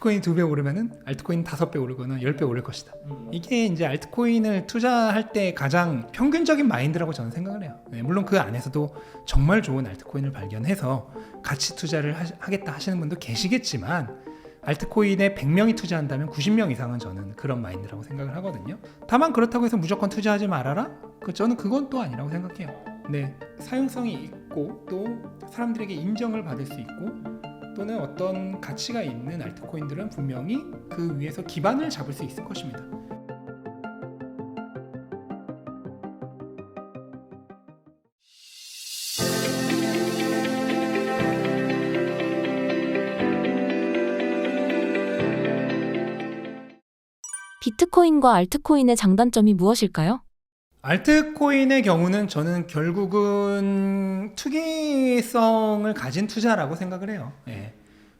비트코인이 2배 오르면은 알트코인 5배 오르거나 10배 오를 것이다. 이게 이제 알트코인을 투자할 때 가장 평균적인 마인드라고 저는 생각을 해요. 네, 물론 그 안에서도 정말 좋은 알트코인을 발견해서 가치 투자를 하겠다 하시는 분도 계시겠지만, 알트코인에 100명이 투자한다면 90명 이상은 저는 그런 마인드라고 생각을 하거든요. 다만 그렇다고 해서 무조건 투자하지 말아라? 저는 그건 또 아니라고 생각해요. 네, 사용성이 있고 또 사람들에게 인정을 받을 수 있고 또는 어떤 가치가 있는 알트코인들은 분명히 그 위에서 기반을 잡을 수 있을 것입니다. 비트코인과 알트코인의 장단점이 무엇일까요? 알트코인의 경우는 저는 결국은 투기성을 가진 투자라고 생각을 해요. 예.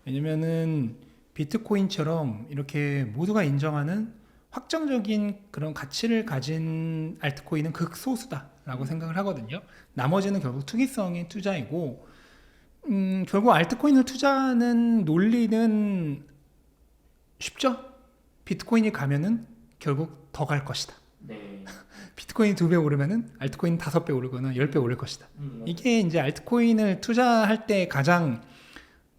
왜냐면은 비트코인처럼 이렇게 모두가 인정하는 확정적인 그런 가치를 가진 알트코인은 극소수다라고 생각을 하거든요. 나머지는 결국 투기성의 투자이고, 결국 알트코인을 투자하는 논리는 쉽죠? 비트코인이 가면은 결국 더 갈 것이다. 네. 비트코인이 2배 오르면은 알트코인 5배 오르거나 10배 오를 것이다. 이게 이제 알트코인을 투자할 때 가장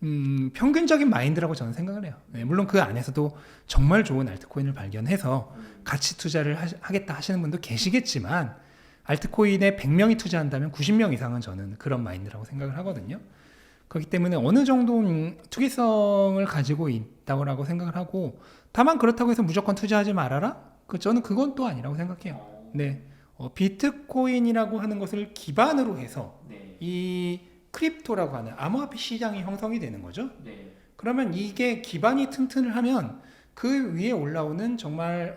평균적인 마인드라고 저는 생각을 해요. 네, 물론 그 안에서도 정말 좋은 알트코인을 발견해서 가치 투자를 하겠다 하시는 분도 계시겠지만, 알트코인에 100명이 투자한다면 90명 이상은 저는 그런 마인드라고 생각을 하거든요. 그렇기 때문에 어느 정도 투기성을 가지고 있다고 생각을 하고, 다만 그렇다고 해서 무조건 투자하지 말아라? 저는 그건 또 아니라고 생각해요. 네, 비트코인이라고 하는 것을 기반으로 해서 네. 이 크립토라고 하는 암호화폐 시장이 형성이 되는 거죠. 네. 그러면 이게 기반이 튼튼을 하면 그 위에 올라오는 정말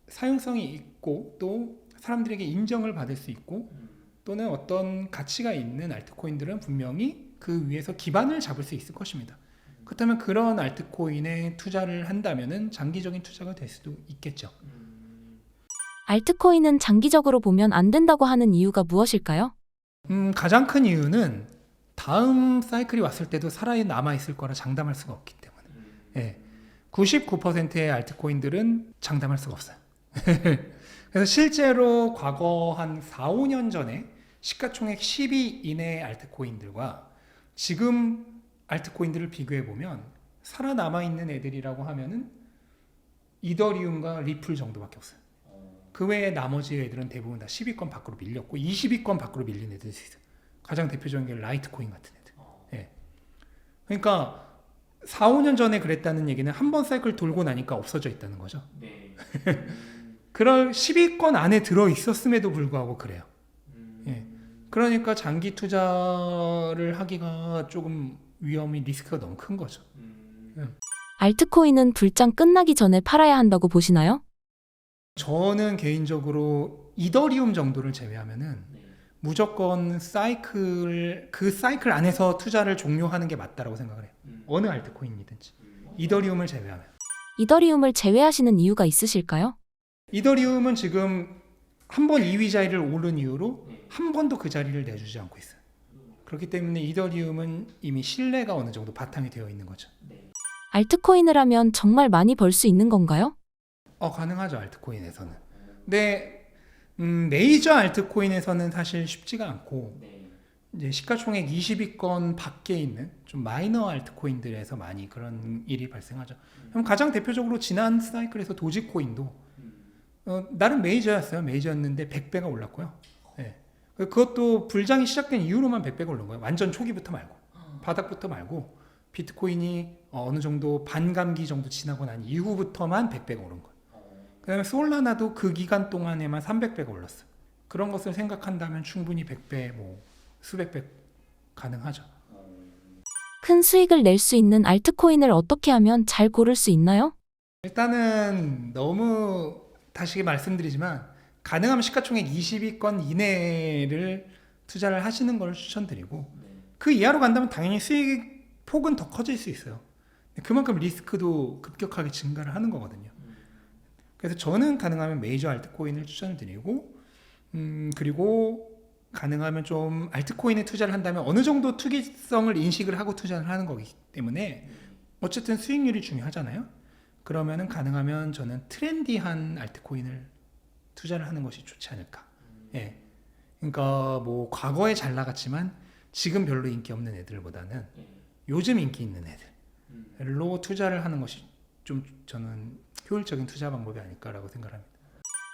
사용성이 있고 또 사람들에게 인정을 받을 수 있고 또는 어떤 가치가 있는 알트코인들은 분명히 그 위에서 기반을 잡을 수 있을 것입니다. 그렇다면 그런 알트코인에 투자를 한다면은 장기적인 투자가 될 수도 있겠죠. 알트코인은 장기적으로 보면 안 된다고 하는 이유가 무엇일까요? 가장 큰 이유는 다음 사이클이 왔을 때도 살아남아 있을 거라 장담할 수가 없기 때문에. 예, 99%의 알트코인들은 장담할 수가 없어요. 그래서 실제로 과거 한 4, 5년 전에 시가총액 10위 이내의 알트코인들과 지금 알트코인들을 비교해 보면 살아남아 있는 애들이라고 하면은 이더리움과 리플 정도밖에 없어요. 그 외에 나머지 애들은 대부분 다 10위권 밖으로 밀렸고 20위권 밖으로 밀린 애들이 있어요. 가장 대표적인 게 라이트코인 같은 애들. 예. 그러니까 4, 5년 전에 그랬다는 얘기는 한 번 사이클 돌고 나니까 없어져 있다는 거죠. 네. 그런 10위권 안에 들어 있었음에도 불구하고 그래요. 예. 그러니까 장기 투자를 하기가 조금 위험이 리스크가 너무 큰 거죠. 알트코인은 불장 끝나기 전에 팔아야 한다고 보시나요? 저는 개인적으로 이더리움 정도를 제외하면은 무조건 그 사이클 안에서 투자를 종료하는 게 맞다라고 생각을 해요. 어느 알트코인이든지. 이더리움을 제외하면. 이더리움을 제외하시는 이유가 있으실까요? 이더리움은 지금 한 번 2위 자리를 오른 이후로 한 번도 그 자리를 내주지 않고 있어요. 그렇기 때문에 이더리움은 이미 신뢰가 어느 정도 바탕이 되어 있는 거죠. 알트코인을 하면 정말 많이 벌 수 있는 건가요? 가능하죠, 알트코인에서는. 근데 메이저 알트코인에서는 사실 쉽지가 않고 이제 시가총액 20위권 밖에 있는 좀 마이너 알트코인들에서 많이 그런 일이 발생하죠. 그럼 가장 대표적으로 지난 사이클에서 도지코인도 나름 메이저였어요. 메이저였는데 100배가 올랐고요. 네. 그것도 불장이 시작된 이후로만 100배가 오른 거예요. 완전 초기부터 말고 바닥부터 말고 비트코인이 어느 정도 반감기 정도 지나고 난 이후부터만 100배가 오른 거예요. 그 다음에 솔라나도 그 기간 동안에만 300배가 올랐어요. 그런 것을 생각한다면 충분히 100배, 수백 배 가능하죠. 큰 수익을 낼 수 있는 알트코인을 어떻게 하면 잘 고를 수 있나요? 일단은 너무 다시 말씀드리지만 가능하면 시가총액 20위권 이내를 투자를 하시는 걸 추천드리고 그 이하로 간다면 당연히 수익 폭은 더 커질 수 있어요. 그만큼 리스크도 급격하게 증가를 하는 거거든요. 그래서 저는 가능하면 메이저 알트코인을 추천드리고 그리고 가능하면 좀 알트코인에 투자를 한다면 어느 정도 투기성을 인식을 하고 투자를 하는 거기 때문에 어쨌든 수익률이 중요하잖아요. 그러면은 가능하면 저는 트렌디한 알트코인을 투자를 하는 것이 좋지 않을까. 예. 그러니까 뭐 과거에 잘 나갔지만 지금 별로 인기 없는 애들보다는 요즘 인기 있는 애들로 투자를 하는 것이 좀 저는 효율적인 투자 방법이 아닐까라고 생각합니다.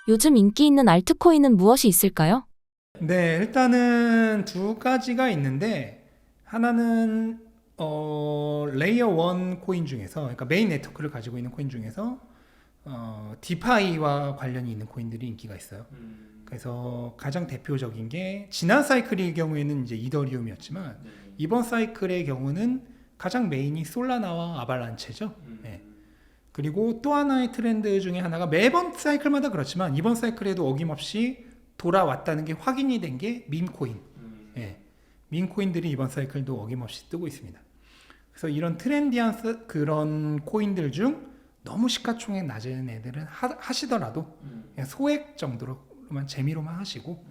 요즘 인기 있는 알트코인은 무엇이 있을까요? 네, 일단은 두 가지가 있는데 하나는 레이어 1 코인 중에서, 그러니까 메인 네트워크를 가지고 있는 코인 중에서 디파이와 관련이 있는 코인들이 인기가 있어요. 그래서 가장 대표적인 게 지난 사이클의 경우에는 이제 이더리움이었지만 이번 사이클의 경우는 가장 메인이 솔라나와 아발란체죠. 네. 그리고 또 하나의 트렌드 중에 하나가 매번 사이클마다 그렇지만 이번 사이클에도 어김없이 돌아왔다는 게 확인이 된 게 밈코인. 네. 밈코인들이 이번 사이클도 어김없이 뜨고 있습니다. 그래서 이런 트렌디한 그런 코인들 중 너무 시가총액 낮은 애들은 하시더라도 그냥 소액 정도로만 재미로만 하시고,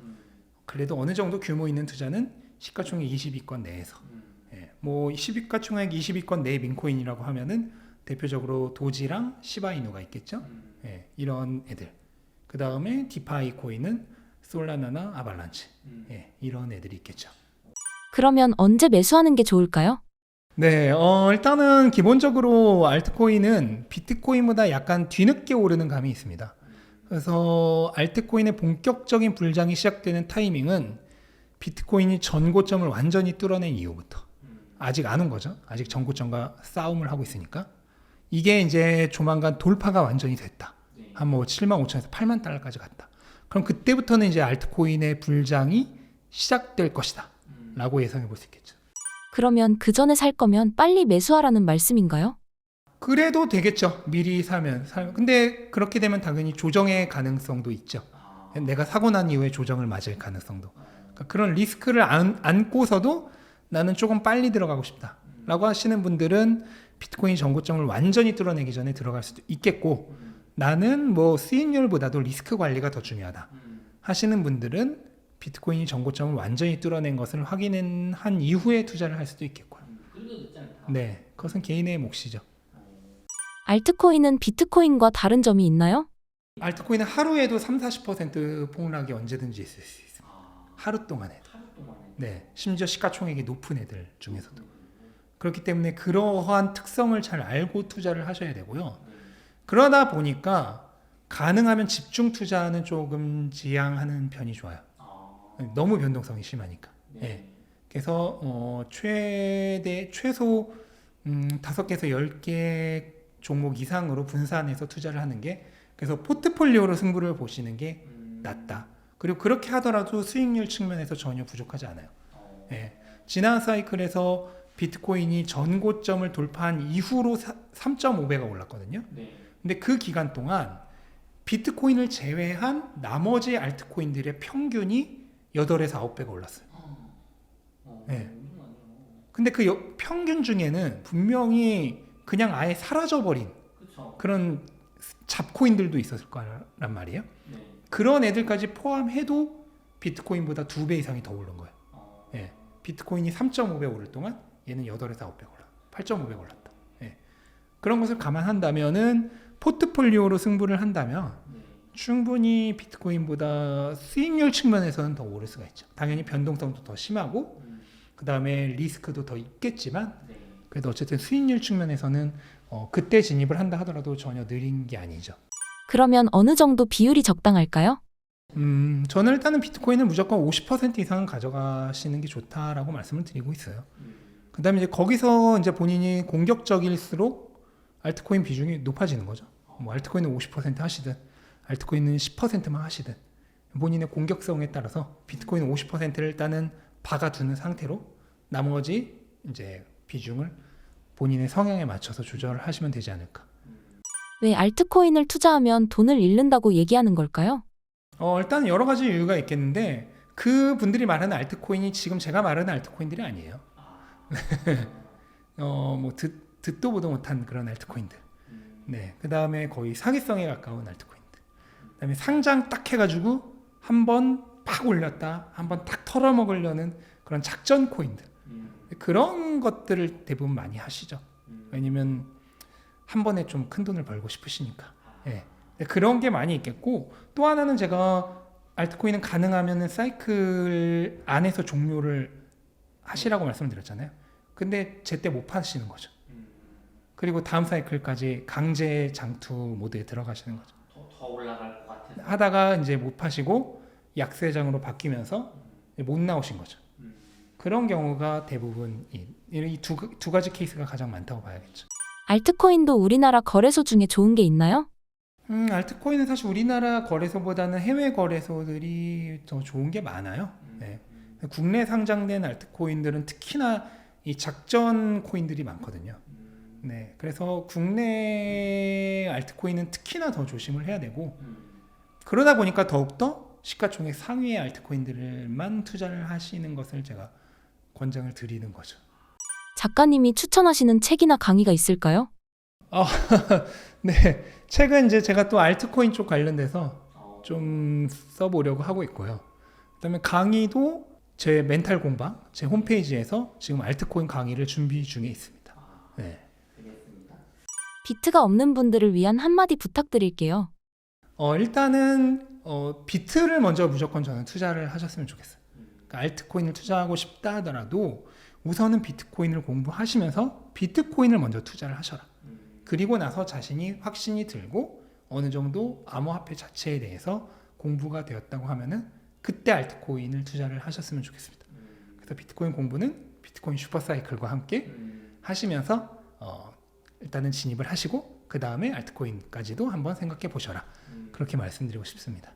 그래도 어느 정도 규모 있는 투자는 시가총액 20위권 내에서, 예, 뭐 시가총액 20위권 내 민코인이라고 하면은 대표적으로 도지랑 시바이누가 있겠죠. 예, 이런 애들. 그 다음에 디파이 코인은 솔라나나 아발란체, 예, 이런 애들이 있겠죠. 그러면 언제 매수하는 게 좋을까요? 네, 일단은 기본적으로 알트코인은 비트코인보다 약간 뒤늦게 오르는 감이 있습니다. 그래서 알트코인의 본격적인 불장이 시작되는 타이밍은 비트코인이 전고점을 완전히 뚫어낸 이후부터. 아직 안 온 거죠. 아직 전고점과 싸움을 하고 있으니까. 이게 이제 조만간 돌파가 완전히 됐다. 한 뭐 75,000에서 8만 달러까지 갔다. 그럼 그때부터는 이제 알트코인의 불장이 시작될 것이다 라고 예상해 볼 수 있겠죠. 그러면 그 전에 살 거면 빨리 매수하라는 말씀인가요? 그래도 되겠죠. 미리 사면. 근데 그렇게 되면 당연히 조정의 가능성도 있죠. 내가 사고 난 이후에 조정을 맞을 가능성도. 그러니까 그런 리스크를 안고서도 나는 조금 빨리 들어가고 싶다 라고 하시는 분들은 비트코인 전고점을 완전히 뚫어내기 전에 들어갈 수도 있겠고, 나는 뭐 수익률보다도 리스크 관리가 더 중요하다 하시는 분들은 비트코인이 전고점을 완전히 뚫어낸 것을 확인한 이후에 투자를 할 수도 있겠고요. 네, 그것은 개인의 몫이죠. 알트코인은 비트코인과 다른 점이 있나요? 알트코인은 하루에도 30-40% 폭락이 언제든지 있을 수 있습니다. 하루 동안에도. 네, 심지어 시가총액이 높은 애들 중에서도. 그렇기 때문에 그러한 특성을 잘 알고 투자를 하셔야 되고요. 그러다 보니까 가능하면 집중 투자는 조금 지양하는 편이 좋아요. 너무 변동성이 심하니까. 네. 그래서 최소 5개에서 10개 종목 이상으로 분산해서 투자를 하는 게, 그래서 포트폴리오로 승부를 보시는 게 낫다. 그리고 그렇게 하더라도 수익률 측면에서 전혀 부족하지 않아요. 네. 지난 사이클에서 비트코인이 전고점을 돌파한 이후로 3.5배가 올랐거든요. 근데 그 기간 동안 비트코인을 제외한 나머지 알트코인들의 평균이 8에서 9배가 올랐어요. 네. 근데 그 평균 중에는 분명히 그냥 아예 사라져버린 그런 잡코인들도 있었을 거란 말이에요. 그런 애들까지 포함해도 비트코인보다 2배 이상이 더 오른 거예요. 네. 비트코인이 3.5배 오를 동안 얘는 8에서 9배 올라, 8.5배 올랐다. 네. 그런 것을 감안한다면은 포트폴리오로 승부를 한다면 충분히 비트코인보다 수익률 측면에서는 더 오를 수가 있죠. 당연히 변동성도 더 심하고 그 다음에 리스크도 더 있겠지만, 그래도 어쨌든 수익률 측면에서는 그때 진입을 한다 하더라도 전혀 느린 게 아니죠. 그러면 어느 정도 비율이 적당할까요? 저는 일단은 비트코인을 무조건 50% 이상은 가져가시는 게 좋다라고 말씀을 드리고 있어요. 그 다음에 이제 거기서 이제 본인이 공격적일수록 알트코인 비중이 높아지는 거죠. 뭐 알트코인은 50% 하시든 알트코인은 10%만 하시든 본인의 공격성에 따라서 비트코인 50%를 일단은 박아두는 상태로 나머지 이제 비중을 본인의 성향에 맞춰서 조절을 하시면 되지 않을까. 왜 알트코인을 투자하면 돈을 잃는다고 얘기하는 걸까요? 일단 여러 가지 이유가 있겠는데 그 분들이 말하는 알트코인이 지금 제가 말하는 알트코인들이 아니에요. 뭐 듣도 보도 못한 그런 알트코인들. 네, 그 다음에 거의 사기성에 가까운 알트코인들. 그 다음에 상장 딱 해가지고 한번 팍 올렸다, 한번 탁 털어먹으려는 그런 작전 코인들. 그런 것들을 대부분 많이 하시죠. 왜냐면 한 번에 좀 큰 돈을 벌고 싶으시니까. 예. 그런 게 많이 있겠고, 또 하나는 제가 알트코인은 가능하면은 사이클 안에서 종료를 하시라고 말씀드렸잖아요. 근데 제때 못 파시는 거죠. 그리고 다음 사이클까지 강제 장투 모드에 들어가시는 거죠. 더 올라갈 것 같아서 하다가 이제 못 파시고 약세장으로 바뀌면서 못 나오신 거죠. 그런 경우가 대부분 이 두 가지 케이스가 가장 많다고 봐야겠죠. 알트코인도 우리나라 거래소 중에 좋은 게 있나요? 알트코인은 사실 우리나라 거래소보다는 해외 거래소들이 더 좋은 게 많아요. 네. 국내 상장된 알트코인들은 특히나 이 작전 코인들이 많거든요. 네, 그래서 국내 알트코인은 특히나 더 조심을 해야 되고, 그러다 보니까 더욱더 시가총액 상위의 알트코인들만 투자를 하시는 것을 제가 권장을 드리는 거죠. 작가님이 추천하시는 책이나 강의가 있을까요? 네, 책은 이제 제가 또 알트코인 쪽 관련돼서 좀 써보려고 하고 있고요. 그다음에 강의도 제 멘탈 공방, 제 홈페이지에서 지금 알트코인 강의를 준비 중에 있습니다. 네. 되겠습니다. 비트가 없는 분들을 위한 한마디 부탁드릴게요. 일단은 비트를 먼저 무조건 저는 투자를 하셨으면 좋겠어요. 그러니까 알트코인을 투자하고 싶다 하더라도 우선은 비트코인을 공부하시면서 비트코인을 먼저 투자를 하셔라. 그리고 나서 자신이 확신이 들고 어느 정도 암호화폐 자체에 대해서 공부가 되었다고 하면은 그때 알트코인을 투자를 하셨으면 좋겠습니다. 그래서 비트코인 공부는 비트코인 슈퍼사이클과 함께 하시면서 일단은 진입을 하시고 그 다음에 알트코인까지도 한번 생각해 보셔라. 그렇게 말씀드리고 싶습니다.